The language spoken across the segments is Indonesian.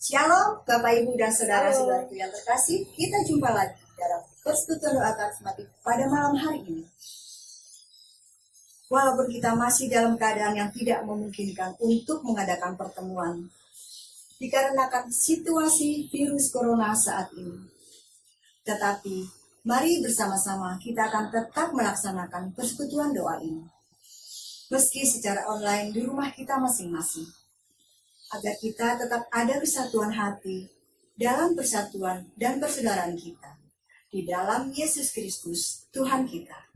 Shalom Bapak Ibu dan Saudara-saudaraku yang terkasih, kita jumpa lagi dalam persekutuan doa karismatik pada malam hari ini. Walaupun kita masih dalam keadaan yang tidak memungkinkan untuk mengadakan pertemuan, dikarenakan situasi virus corona saat ini. Tetapi, mari bersama-sama kita akan tetap melaksanakan persekutuan doa ini. Meski secara online di rumah kita masing-masing. Agar kita tetap ada kesatuan hati dalam persatuan dan persaudaraan kita di dalam Yesus Kristus, Tuhan kita.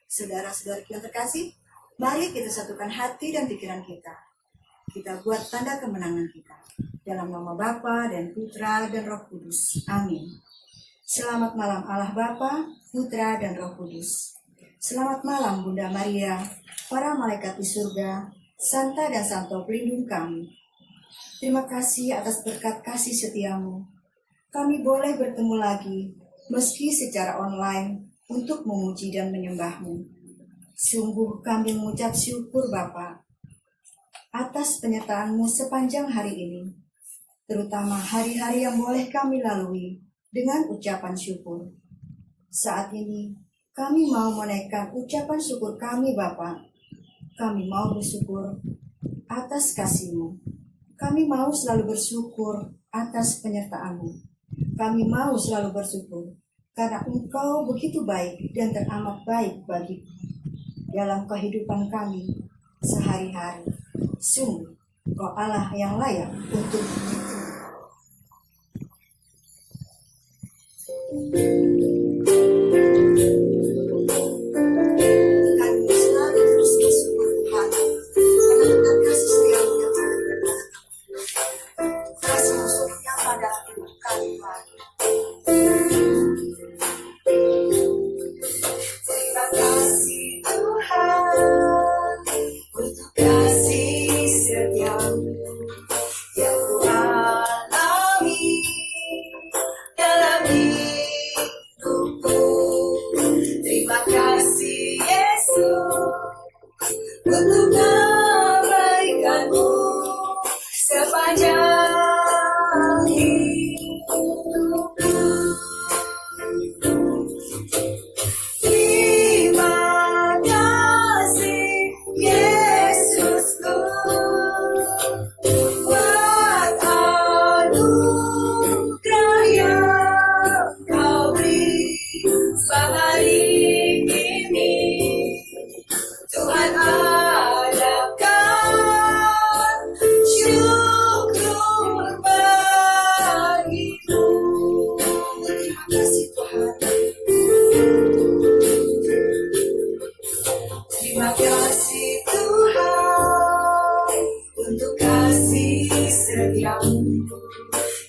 Saudara-saudara yang terkasih, mari kita satukan hati dan pikiran kita. Kita buat tanda kemenangan kita. Dalam nama Bapa dan Putra dan Roh Kudus. Amin. Selamat malam Allah Bapa, Putra dan Roh Kudus. Selamat malam Bunda Maria, para malaikat di surga, Santa dan Santo pelindung kami. Terima kasih atas berkat kasih setiamu. Kami boleh bertemu lagi, meski secara online, untuk memuji dan menyembahmu. Sungguh kami mengucap syukur Bapa, atas penyertaanmu sepanjang hari ini, terutama hari-hari yang boleh kami lalui dengan ucapan syukur. Saat ini, kami mau menaikkan ucapan syukur kami Bapa. Kami mau bersyukur atas kasih-Mu. Kami mau selalu bersyukur atas penyertaan-Mu. Kami mau selalu bersyukur karena Engkau begitu baik dan teramat baik bagi dalam kehidupan kami sehari-hari. Sungguh, Engkau Allah yang layak untuk itu. Kami selalu terus bersyukur Tuhan karena Engkau kasih setia-Mu yang kasih musuh yang pada hidup kami Tuhan. Terima kasih Tuhan untuk kasih setiamu yang ku alami dalam hidupku. Terima kasih Yesus untuk kebaikan-Mu sepanjang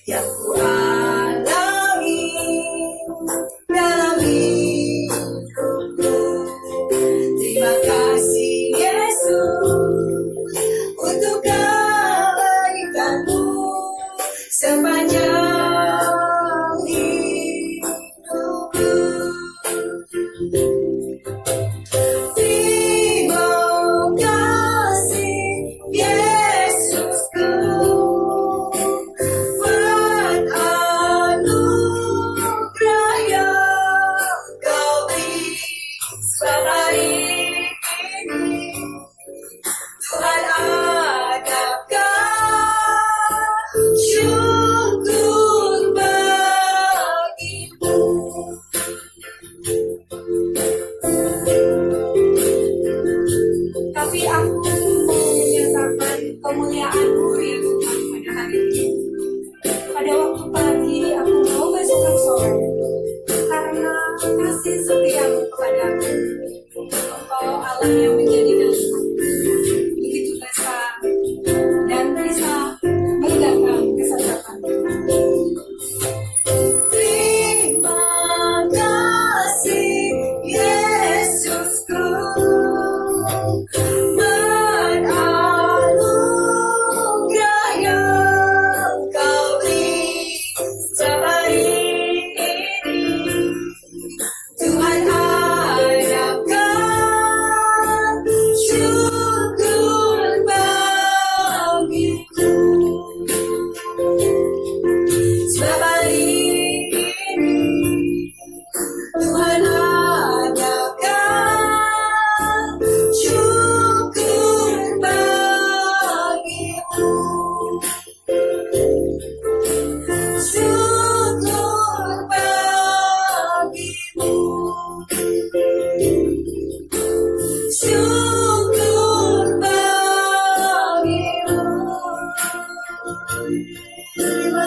yang ku alami dalam hidupku. Terima kasih Yesus untuk kebaikan-Mu sepanjang hidupku. Terima kasih Yesusku. Tuhan adakah syukur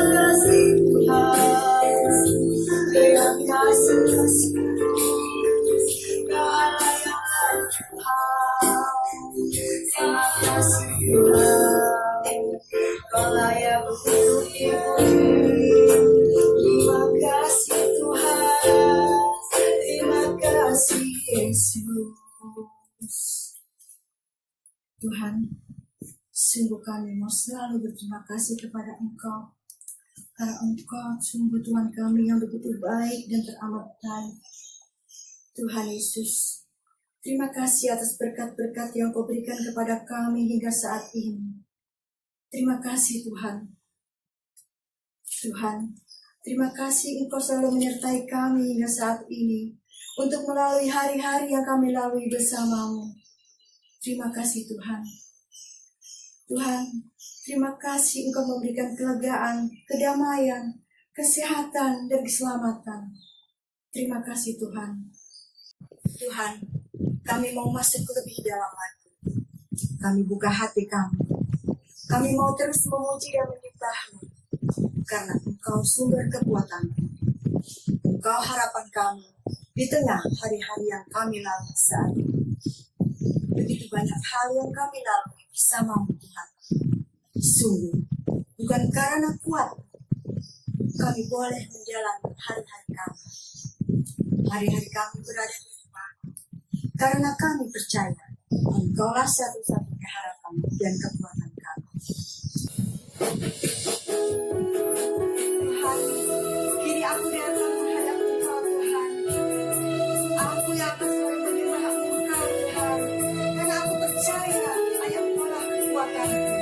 kasih Tuhan, terima kasih segala yang Tuhan. Terima kasih Tuhan, Kau layak untuk dipuji. Terima kasih Tuhan, terima kasih Yesus. Tuhan, sungguh kami mau selalu berterima kasih kepada Engkau, karena Engkau sungguh Tuhan kami yang begitu baik dan teramat baik. Tuhan Yesus, terima kasih atas berkat-berkat yang Kau berikan kepada kami hingga saat ini. Terima kasih Tuhan. Tuhan, terima kasih Engkau selalu menyertai kami hingga saat ini untuk melalui hari-hari yang kami lalui bersamamu. Terima kasih Tuhan. Tuhan, terima kasih Engkau memberikan kelegaan, kedamaian, kesehatan, dan keselamatan. Terima kasih Tuhan. Tuhan, kami mau masuk lebih dalam lagi. Kami buka hati kami. Kami mau terus memuji dan menyembah-Mu, karena Engkau sumber kekuatan. Engkau harapan kami di tengah hari-hari yang kami lalui saat ini. Begitu banyak hal yang kami lalui bersama-Mu Tuhan. Sungguh, bukan karena kuat, kami boleh menjalani hari-hari kami. Hari-hari kami berada di rumah, karena kami percaya Engkaulah satu-satunya harapan dan kekuatan kami. Tuhan, kini aku datang menghadap Engkau Tuhan. Aku yang akan selalu menyembah Engkau Tuhan, karena aku percaya hanya Engkaulah kekuatanku.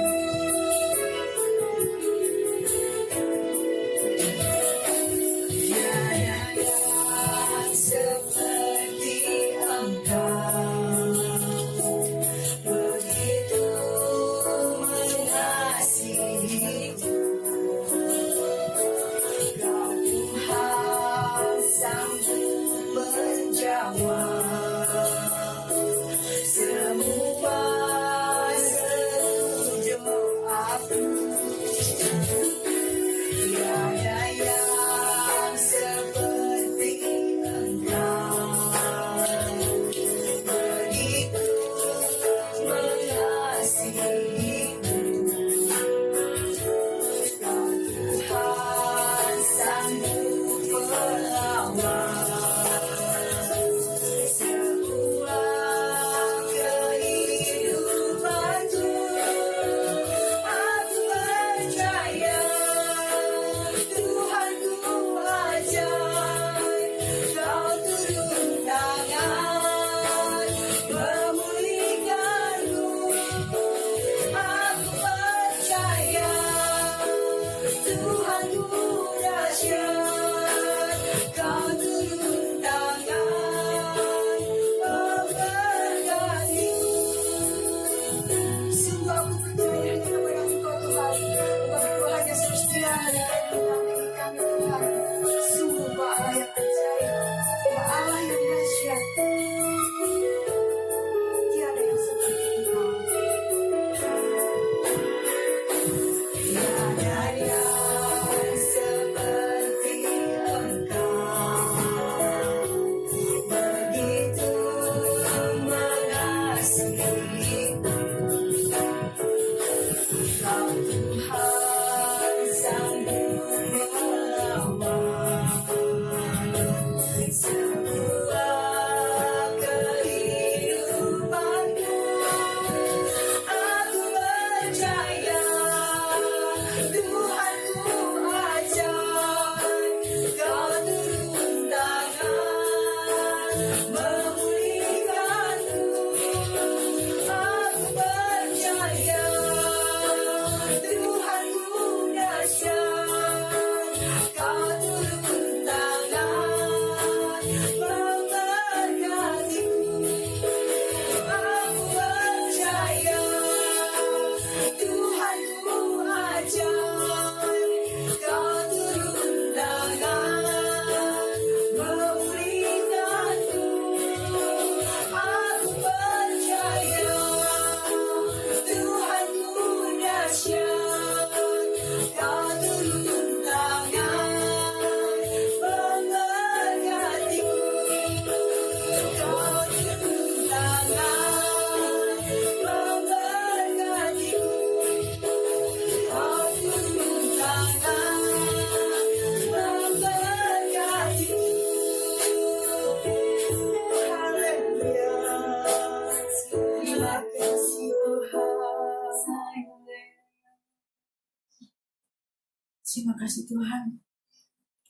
Terima kasih Tuhan,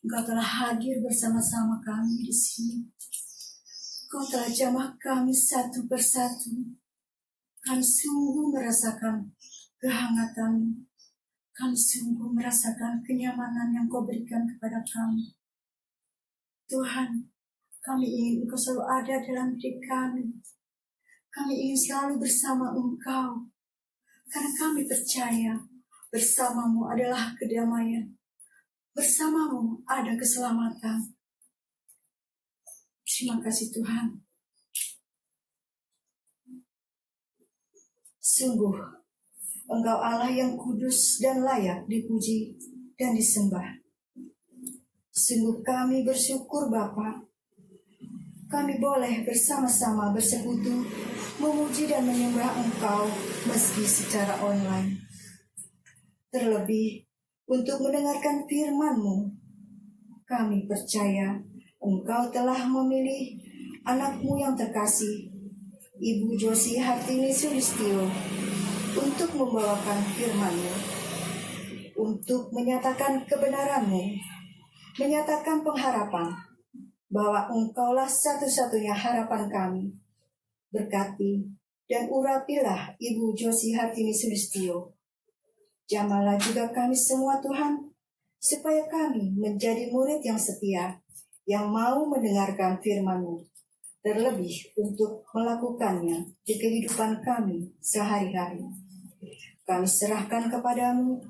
Engkau telah hadir bersama-sama kami di sini. Engkau telah jamah kami satu persatu. Kami sungguh merasakan kehangatan. Kami sungguh merasakan kenyamanan yang Kau berikan kepada kami. Tuhan, kami ingin Engkau selalu ada dalam diri kami. Kami ingin selalu bersama Engkau. Karena kami percaya bersamamu adalah kedamaian. Bersamamu ada keselamatan. Terima kasih Tuhan. Sungguh, Engkau Allah yang kudus dan layak dipuji dan disembah. Sungguh kami bersyukur Bapa. Kami boleh bersama-sama bersekutu, memuji dan menyembah Engkau meski secara online. Terlebih, untuk mendengarkan firman-Mu, kami percaya Engkau telah memilih anak-Mu yang terkasih, Ibu Josie Hartini Sulistyo, untuk membawakan firman-Mu, untuk menyatakan kebenaran-Mu, menyatakan pengharapan, bahwa Engkaulah satu-satunya harapan kami. Berkati dan urapilah Ibu Josie Hartini Sulistyo. Jamalah juga kami semua Tuhan, supaya kami menjadi murid yang setia, yang mau mendengarkan firman-Mu, terlebih untuk melakukannya di kehidupan kami sehari-hari. Kami serahkan kepadamu,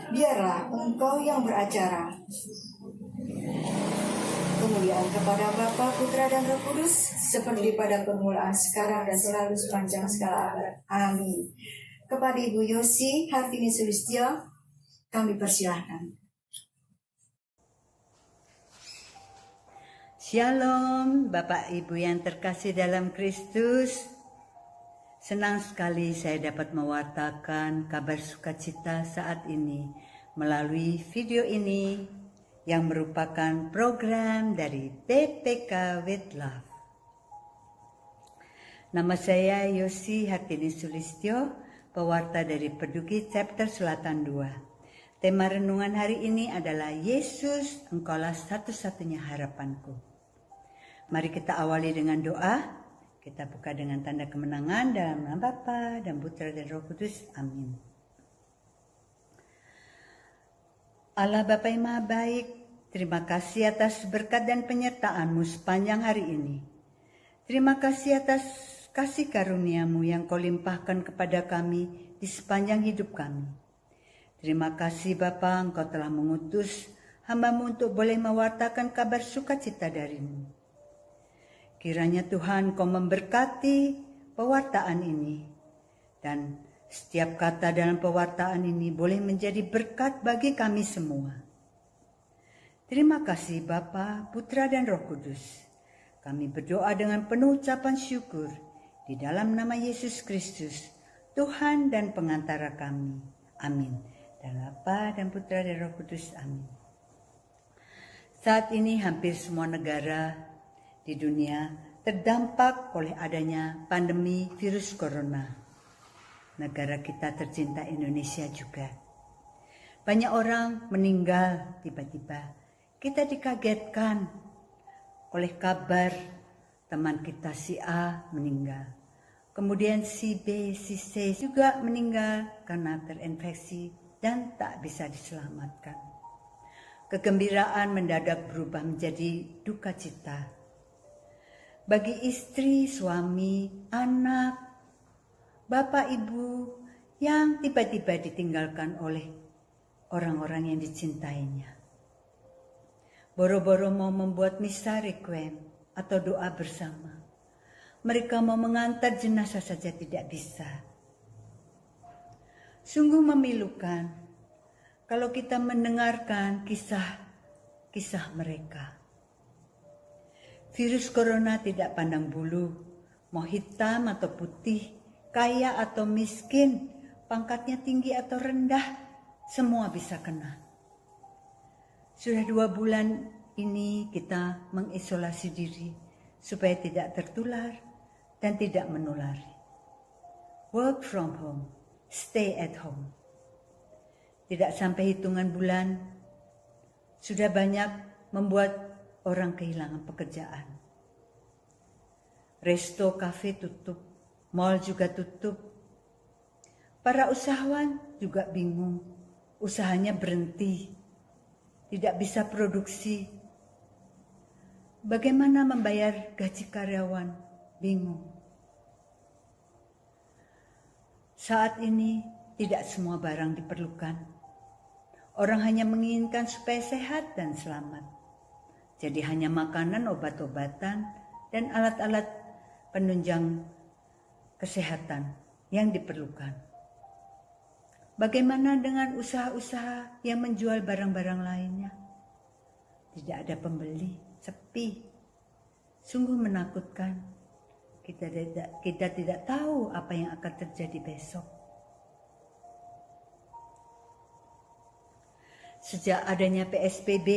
biarlah Engkau yang beracara. Kemuliaan kepada Bapa, Putra, dan Roh Kudus, seperti pada permulaan, sekarang, dan selalu sepanjang segala abad. Amin. Kepada Ibu Josie Hartini Sulistyo, kami persilahkan. Shalom, Bapak Ibu yang terkasih dalam Kristus. Senang sekali saya dapat mewartakan kabar sukacita saat ini melalui video ini yang merupakan program dari PPK with Love. Nama saya Josie Hartini Sulistyo, pewarta dari Peduki Chapter Selatan 2. Tema renungan hari ini adalah Yesus, Engkaulah satu-satunya harapanku. Mari kita awali dengan doa. Kita buka dengan tanda kemenangan dalam nama Bapa dan Putra dan Roh Kudus. Amin. Allah Bapa yang Maha Baik, terima kasih atas berkat dan penyertaan-Mu sepanjang hari ini. Terima kasih atas kasih karunia-Mu yang Kau limpahkan kepada kami di sepanjang hidup kami. Terima kasih Bapa, Engkau telah mengutus hamba-Mu untuk boleh mewartakan kabar sukacita dari-Mu. Kiranya Tuhan Kau memberkati pewartaan ini, dan setiap kata dalam pewartaan ini boleh menjadi berkat bagi kami semua. Terima kasih Bapa, Putra, dan Roh Kudus. Kami berdoa dengan penuh ucapan syukur di dalam nama Yesus Kristus, Tuhan dan pengantara kami. Amin. Dan Bapa dan Putra dan Roh Kudus. Amin. Saat ini hampir semua negara di dunia terdampak oleh adanya pandemi virus corona. Negara kita tercinta Indonesia juga. Banyak orang meninggal tiba-tiba. Kita dikagetkan oleh kabar teman kita si A meninggal. Kemudian si B, si C juga meninggal karena terinfeksi dan tak bisa diselamatkan. Kegembiraan mendadak berubah menjadi duka cita. Bagi istri, suami, anak, bapak, ibu yang tiba-tiba ditinggalkan oleh orang-orang yang dicintainya. Boro-boro mau membuat misa requiem atau doa bersama. Mereka mau mengantar jenazah saja tidak bisa. Sungguh memilukan kalau kita mendengarkan kisah mereka. Virus corona tidak pandang bulu, mau hitam atau putih, kaya atau miskin, pangkatnya tinggi atau rendah, semua bisa kena. Sudah 2 bulan ini kita mengisolasi diri supaya tidak tertular dan tidak menulari. Work from home, stay at home. Tidak sampai hitungan bulan, sudah banyak membuat orang kehilangan pekerjaan. Resto, kafe tutup, mal juga tutup. Para usahawan juga bingung, usahanya berhenti, tidak bisa produksi. Bagaimana membayar gaji karyawan? Bingung. Saat ini tidak semua barang diperlukan. Orang hanya menginginkan supaya sehat dan selamat. Jadi hanya makanan, obat-obatan, dan alat-alat penunjang kesehatan yang diperlukan. Bagaimana dengan usaha-usaha yang menjual barang-barang lainnya? Tidak ada pembeli, sepi. Sungguh menakutkan. Kita tidak tahu apa yang akan terjadi besok. Sejak adanya PSBB,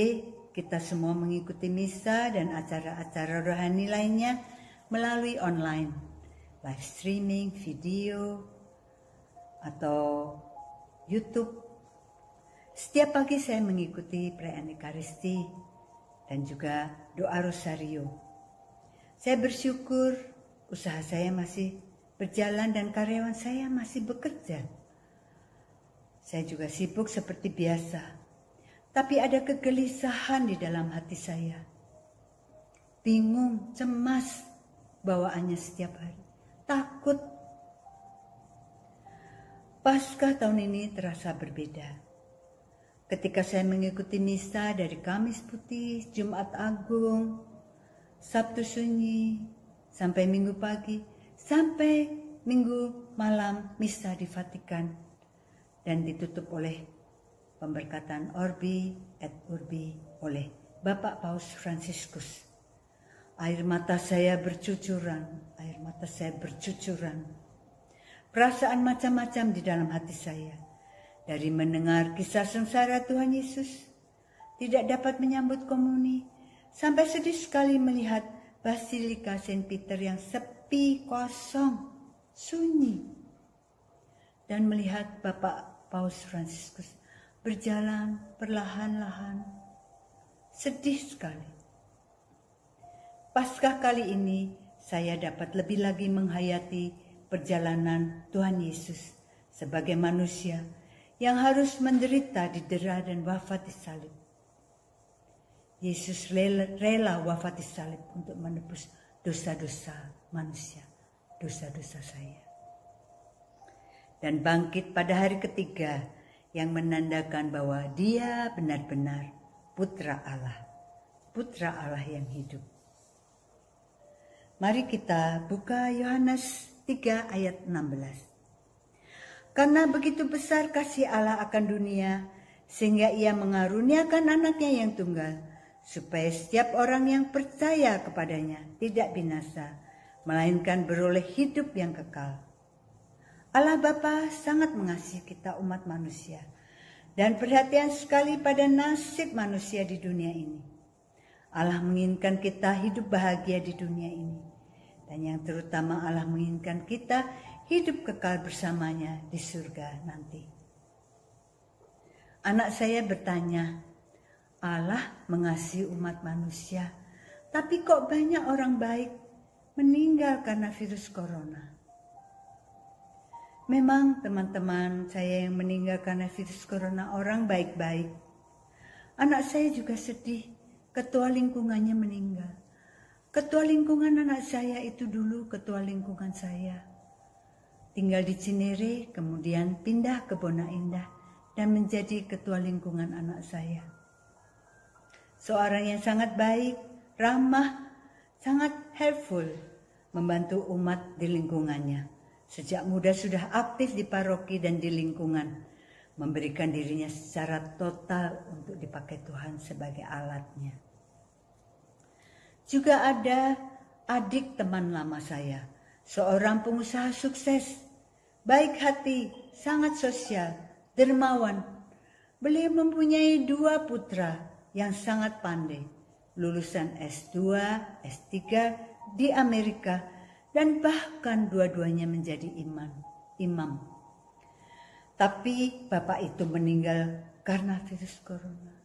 kita semua mengikuti misa dan acara-acara rohani lainnya melalui online, live streaming, video, atau YouTube. Setiap pagi saya mengikuti perayaan Ekaristi dan juga doa Rosario. Saya bersyukur usaha saya masih berjalan dan karyawan saya masih bekerja. Saya juga sibuk seperti biasa, tapi ada kegelisahan di dalam hati saya. Bingung, cemas bawaannya setiap hari, takut. Paskah tahun ini terasa berbeda. Ketika saya mengikuti misa dari Kamis Putih, Jumat Agung, Sabtu Sunyi, sampai Minggu pagi, sampai Minggu malam misa di Vatikan, dan ditutup oleh pemberkatan Orbi et Urbi oleh Bapak Paus Fransiskus. Air mata saya bercucuran. Perasaan macam-macam di dalam hati saya. Dari mendengar kisah sengsara Tuhan Yesus, tidak dapat menyambut komuni, sampai sedih sekali melihat Basilika Saint Peter yang sepi, kosong, sunyi. Dan melihat Bapak Paus Fransiskus berjalan perlahan-lahan. Sedih sekali. Paskah kali ini saya dapat lebih lagi menghayati perjalanan Tuhan Yesus sebagai manusia yang harus menderita, didera dan wafat di salib. Yesus rela wafat di salib untuk menebus dosa-dosa manusia, dosa-dosa saya. Dan bangkit pada hari ketiga yang menandakan bahwa Dia benar-benar Putra Allah yang hidup. Mari kita buka Yohanes 3 ayat 16. Karena begitu besar kasih Allah akan dunia, sehingga Ia mengaruniakan anaknya yang tunggal, supaya setiap orang yang percaya kepadanya tidak binasa, melainkan beroleh hidup yang kekal. Allah Bapa sangat mengasihi kita umat manusia, dan perhatian sekali pada nasib manusia di dunia ini. Allah menginginkan kita hidup bahagia di dunia ini. Dan yang terutama Allah menginginkan kita hidup kekal bersamanya di surga nanti. Anak saya bertanya, Allah mengasihi umat manusia, tapi kok banyak orang baik meninggal karena virus corona? Memang teman-teman saya yang meninggal karena virus corona orang baik-baik. Anak saya juga sedih, ketua lingkungannya meninggal. Ketua lingkungan anak saya itu dulu ketua lingkungan saya. Tinggal di Cinere, kemudian pindah ke Bona Indah dan menjadi ketua lingkungan anak saya. Seorang yang sangat baik, ramah, sangat helpful, membantu umat di lingkungannya. Sejak muda sudah aktif di paroki dan di lingkungan, memberikan dirinya secara total untuk dipakai Tuhan sebagai alatnya. Juga ada adik teman lama saya, seorang pengusaha sukses, baik hati, sangat sosial, dermawan. Beliau mempunyai 2 putra yang sangat pandai, lulusan S2, S3 di Amerika, dan bahkan dua-duanya menjadi imam. Tapi bapak itu meninggal karena virus corona.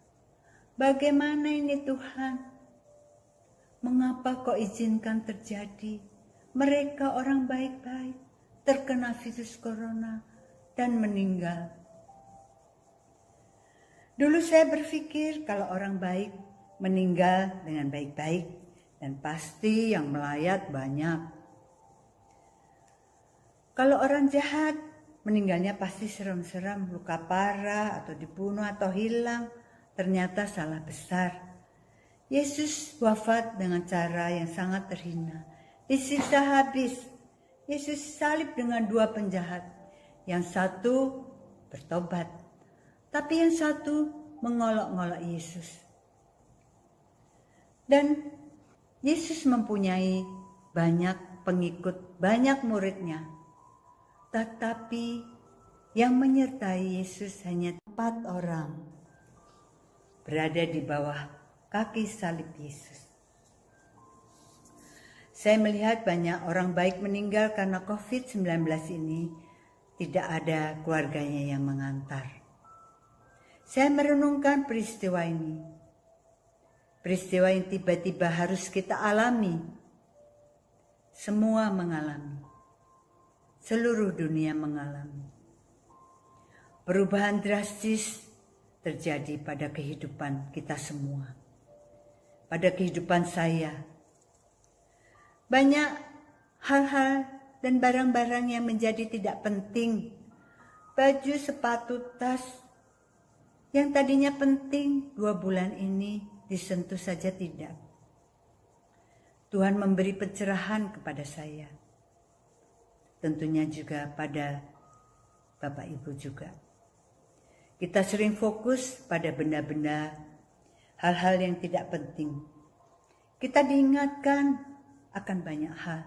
Bagaimana ini Tuhan? Mengapa kau izinkan terjadi? Mereka orang baik-baik terkena virus corona dan meninggal. Dulu saya berpikir kalau orang baik meninggal dengan baik-baik dan pasti yang melayat banyak. Kalau orang jahat meninggalnya pasti serem-serem, luka parah atau dibunuh atau hilang. Ternyata salah besar. Yesus wafat dengan cara yang sangat terhina. Disiksa habis. Yesus salib dengan 2 penjahat. Yang satu bertobat. Tapi yang satu mengolok-ngolok Yesus. Dan Yesus mempunyai banyak pengikut, banyak muridnya. Tetapi yang menyertai Yesus hanya 4 orang. Berada di bawah kaki salib Yesus. Saya melihat banyak orang baik meninggal karena COVID-19 ini, tidak ada keluarganya yang mengantar. Saya merenungkan peristiwa ini. Peristiwa yang tiba-tiba harus kita alami. Semua mengalami. Seluruh dunia mengalami. Perubahan drastis terjadi pada kehidupan kita semua. Pada kehidupan saya. Banyak hal-hal dan barang-barang yang menjadi tidak penting. Baju, sepatu, tas yang tadinya penting 2 bulan ini disentuh saja tidak. Tuhan memberi pencerahan kepada saya. Tentunya juga pada Bapak Ibu juga. Kita sering fokus pada benda-benda, hal-hal yang tidak penting. Kita diingatkan akan banyak hal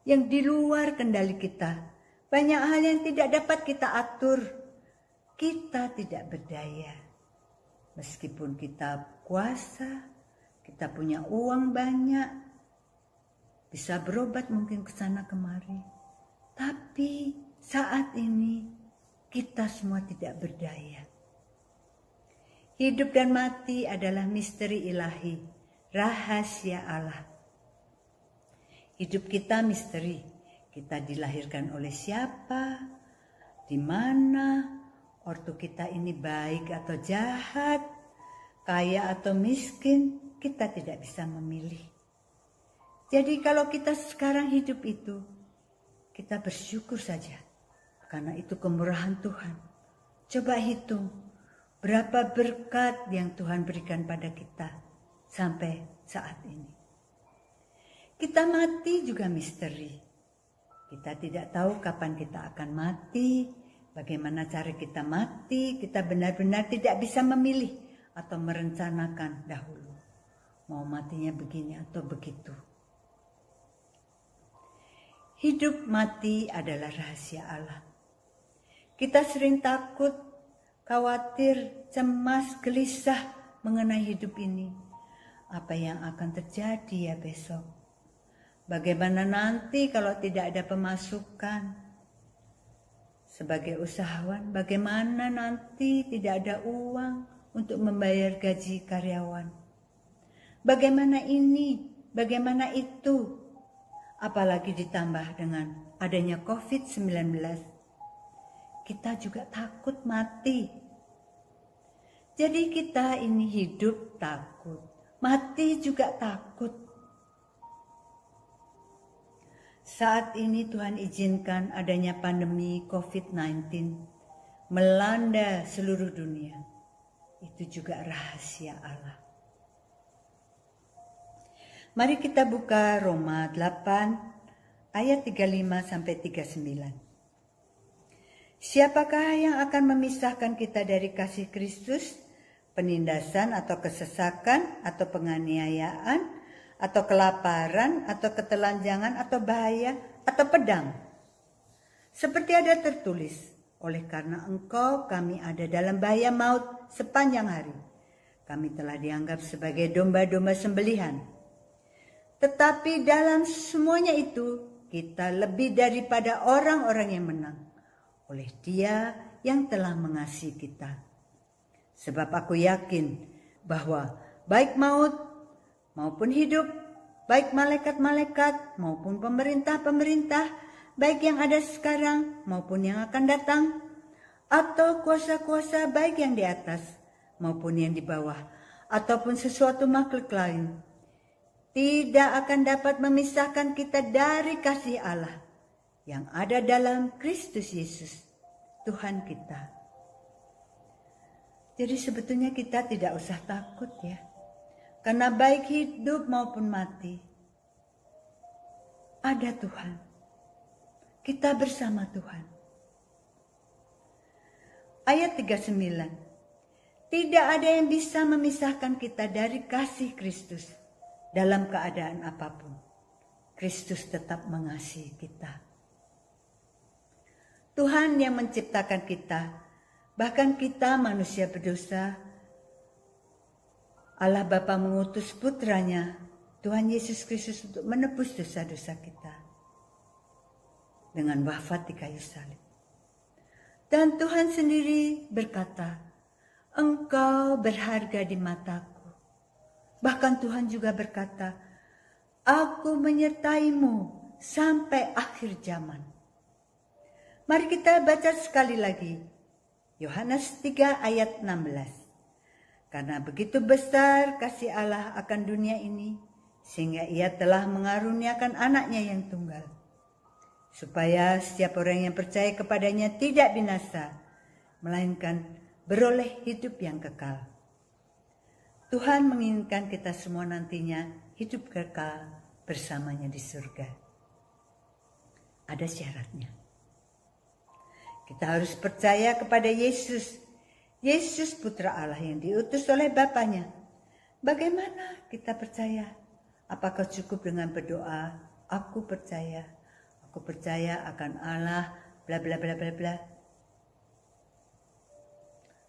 yang di luar kendali kita. Banyak hal yang tidak dapat kita atur. Kita tidak berdaya. Meskipun kita kuasa, kita punya uang banyak, bisa berobat mungkin ke sana kemari. Tapi saat ini kita semua tidak berdaya. Hidup dan mati adalah misteri ilahi, rahasia Allah. Hidup kita misteri. Kita dilahirkan oleh siapa, di mana, ortu kita ini baik atau jahat, kaya atau miskin, kita tidak bisa memilih. Jadi kalau kita sekarang hidup itu, kita bersyukur saja. Karena itu kemurahan Tuhan. Coba hitung berapa berkat yang Tuhan berikan pada kita sampai saat ini. Kita mati juga misteri. Kita tidak tahu kapan kita akan mati, bagaimana cara kita mati. Kita benar-benar tidak bisa memilih atau merencanakan dahulu. Mau matinya begini atau begitu. Hidup mati adalah rahasia Allah. Kita sering takut, khawatir, cemas, gelisah mengenai hidup ini. Apa yang akan terjadi ya besok? Bagaimana nanti kalau tidak ada pemasukan? Sebagai usahawan, bagaimana nanti tidak ada uang untuk membayar gaji karyawan? Bagaimana ini? Bagaimana itu? Apalagi ditambah dengan adanya COVID-19. Kita juga takut mati. Jadi kita ini hidup takut, mati juga takut. Saat ini Tuhan izinkan adanya pandemi COVID-19 melanda seluruh dunia. Itu juga rahasia Allah. Mari kita buka Roma 8 ayat 35 sampai 39. Siapakah yang akan memisahkan kita dari kasih Kristus? Penindasan atau kesesakan atau penganiayaan atau kelaparan atau ketelanjangan atau bahaya atau pedang? Seperti ada tertulis, oleh karena engkau kami ada dalam bahaya maut sepanjang hari. Kami telah dianggap sebagai domba-domba sembelihan. Tetapi dalam semuanya itu kita lebih daripada orang-orang yang menang. Oleh Dia yang telah mengasihi kita. Sebab aku yakin bahwa baik maut maupun hidup, baik malaikat-malaikat maupun pemerintah-pemerintah, baik yang ada sekarang maupun yang akan datang, atau kuasa-kuasa baik yang di atas maupun yang di bawah, ataupun sesuatu makhluk lain, tidak akan dapat memisahkan kita dari kasih Allah yang ada dalam Kristus Yesus, Tuhan kita. Jadi sebetulnya kita tidak usah takut ya. Karena baik hidup maupun mati, ada Tuhan. Kita bersama Tuhan. Ayat 39. Tidak ada yang bisa memisahkan kita dari kasih Kristus dalam keadaan apapun. Kristus tetap mengasihi kita. Tuhan yang menciptakan kita, bahkan kita manusia berdosa, Allah Bapa mengutus putranya, Tuhan Yesus Kristus, untuk menebus dosa-dosa kita dengan wafat di kayu salib. Dan Tuhan sendiri berkata, "Engkau berharga di mataku." Bahkan Tuhan juga berkata, "Aku menyertaimu sampai akhir zaman." Mari kita baca sekali lagi. Yohanes 3 ayat 16. Karena begitu besar kasih Allah akan dunia ini, sehingga ia telah mengaruniakan anaknya yang tunggal, supaya setiap orang yang percaya kepadanya tidak binasa, melainkan beroleh hidup yang kekal. Tuhan menginginkan kita semua nantinya hidup kekal bersamanya di surga. Ada syaratnya. Kita harus percaya kepada Yesus. Yesus putra Allah yang diutus oleh Bapanya. Bagaimana kita percaya? Apakah cukup dengan berdoa, aku percaya akan Allah, bla bla bla bla bla?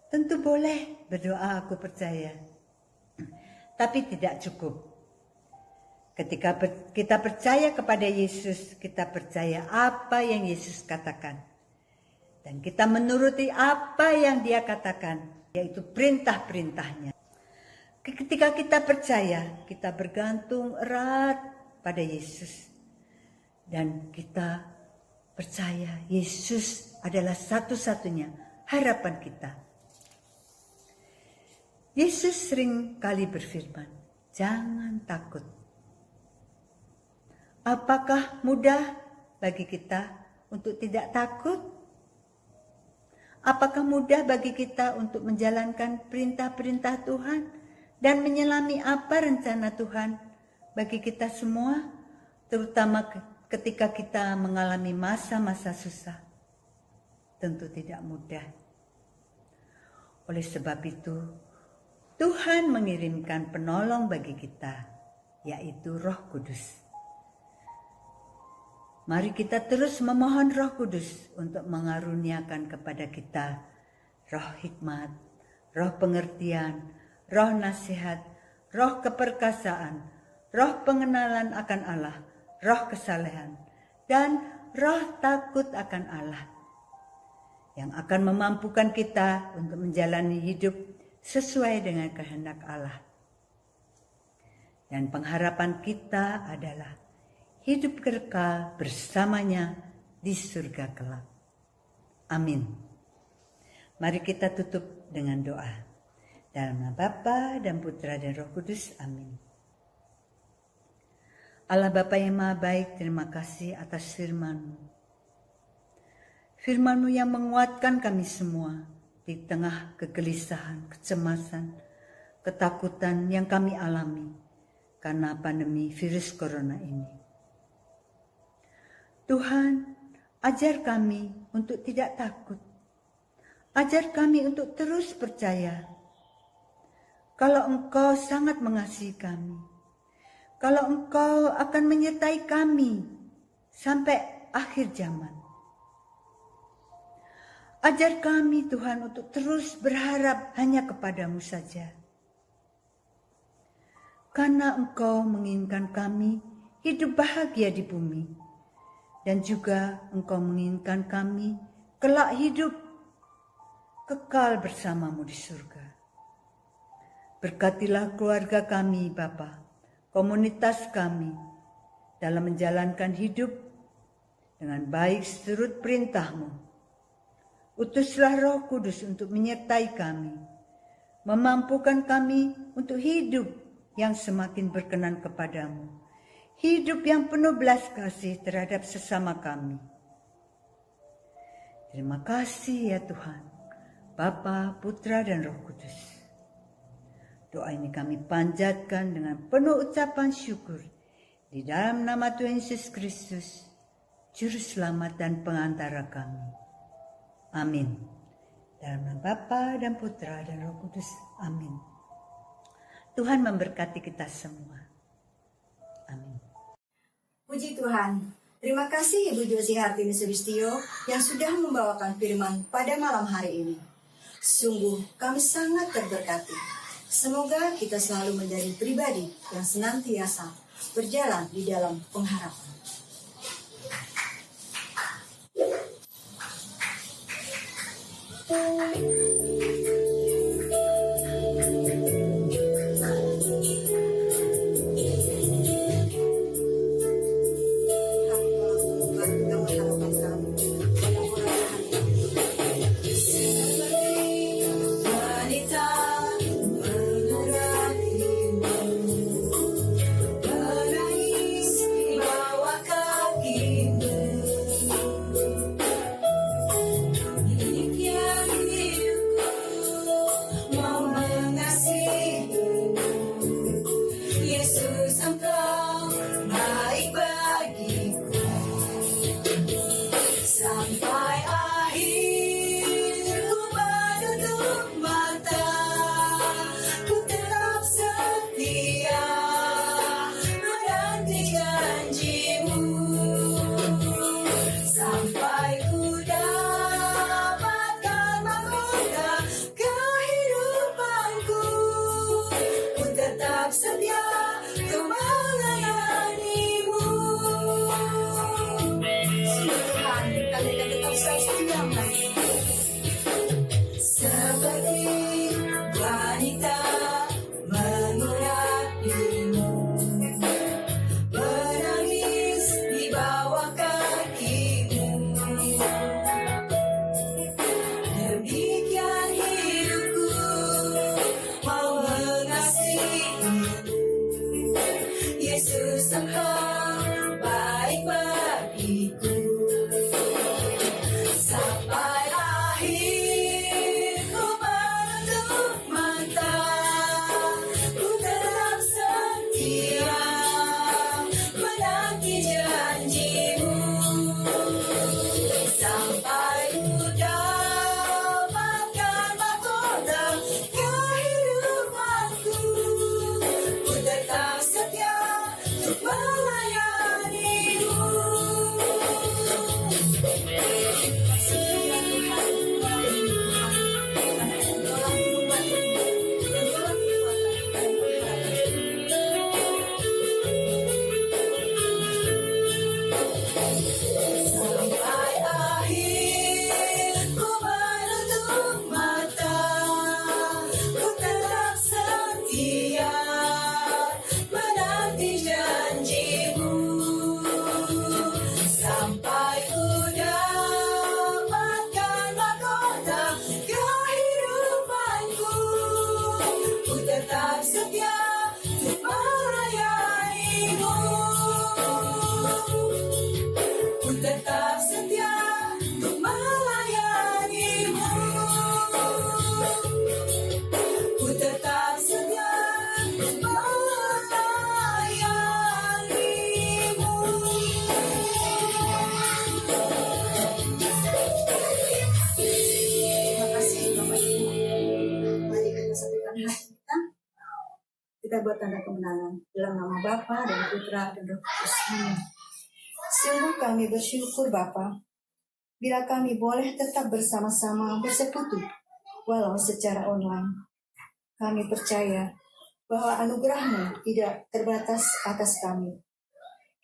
Tentu boleh berdoa aku percaya. Tapi tidak cukup. Ketika kita percaya kepada Yesus, kita percaya apa yang Yesus katakan. Dan kita menuruti apa yang Dia katakan, yaitu perintah-perintahnya. Ketika kita percaya, kita bergantung erat pada Yesus. Dan kita percaya Yesus adalah satu-satunya harapan kita. Yesus sering kali berfirman, jangan takut. Apakah mudah bagi kita untuk tidak takut? Apakah mudah bagi kita untuk menjalankan perintah-perintah Tuhan dan menyelami apa rencana Tuhan bagi kita semua, terutama ketika kita mengalami masa-masa susah? Tentu tidak mudah. Oleh sebab itu, Tuhan mengirimkan penolong bagi kita, yaitu Roh Kudus. Mari kita terus memohon Roh Kudus untuk mengaruniakan kepada kita roh hikmat, roh pengertian, roh nasihat, roh keperkasaan, roh pengenalan akan Allah, roh kesalehan, dan roh takut akan Allah, yang akan memampukan kita untuk menjalani hidup sesuai dengan kehendak Allah. Dan pengharapan kita adalah hidup kekal bersamanya di surga kelak. Amin. Mari kita tutup dengan doa. Dalam nama Bapa dan Putra dan Roh Kudus. Amin. Allah Bapa yang Maha Baik, terima kasih atas firman-Mu. Firman-Mu yang menguatkan kami semua di tengah kegelisahan, kecemasan, ketakutan yang kami alami karena pandemi virus corona ini. Tuhan, ajar kami untuk tidak takut. Ajar kami untuk terus percaya. Kalau Engkau sangat mengasihi kami. Kalau Engkau akan menyertai kami sampai akhir zaman. Ajar kami Tuhan untuk terus berharap hanya kepada-Mu saja. Karena Engkau menginginkan kami hidup bahagia di bumi. Dan juga Engkau menginginkan kami kelak hidup kekal bersama-Mu di surga. Berkatilah keluarga kami, Bapa, komunitas kami, dalam menjalankan hidup dengan baik seturut perintah-Mu. Utuslah Roh Kudus untuk menyertai kami, memampukan kami untuk hidup yang semakin berkenan kepadamu, hidup yang penuh belas kasih terhadap sesama kami. Terima kasih ya Tuhan, Bapa, Putra, dan Roh Kudus. Doa ini kami panjatkan dengan penuh ucapan syukur di dalam nama Tuhan Yesus Kristus, Juru Selamat dan Pengantara kami. Amin. Dalam nama Bapa dan Putra dan Roh Kudus. Amin. Tuhan memberkati kita semua. Amin. Puji Tuhan. Terima kasih Ibu Josi Hartini Sulistyo yang sudah membawakan firman pada malam hari ini. Sungguh kami sangat terberkati. Semoga kita selalu menjadi pribadi yang senantiasa berjalan di dalam pengharapan. Kita buat tanda kemenangan dalam nama Bapa dan Putra dan Roh Kudus. Amin. Sungguh kami bersyukur Bapa, bila kami boleh tetap bersama-sama bersekutu, walau secara online. Kami percaya bahwa anugerah-Mu tidak terbatas atas kami.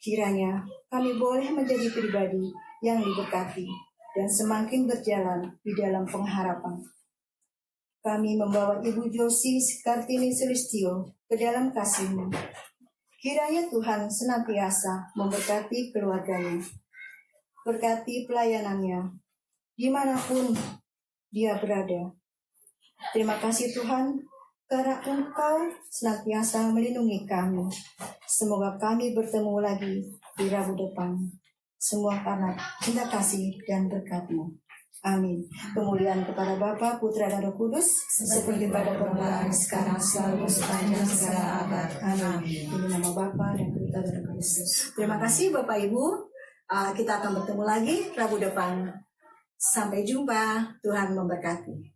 Kiranya kami boleh menjadi pribadi yang diberkati dan semakin berjalan di dalam pengharapan. kami membawa Ibu Josi Kartini Sulistyo ke dalam kasih-Mu. Kiranya Tuhan senantiasa memberkati keluarganya, berkati pelayanannya, dimanapun dia berada. Terima kasih Tuhan, karena Engkau senantiasa melindungi kami. Semoga kami bertemu lagi di Rabu depan. Semua karena cinta kasih dan berkat-Mu. Amin. Kemuliaan kepada Bapa, Putra, dan Roh Kudus, seperti pada permulaan, sekarang, selalu, sepanjang segala abad. Amin. Di nama Bapa dan Putra dan Roh Kudus. Terima kasih Bapak Ibu. Kita akan bertemu lagi Rabu depan. Sampai jumpa. Tuhan memberkati.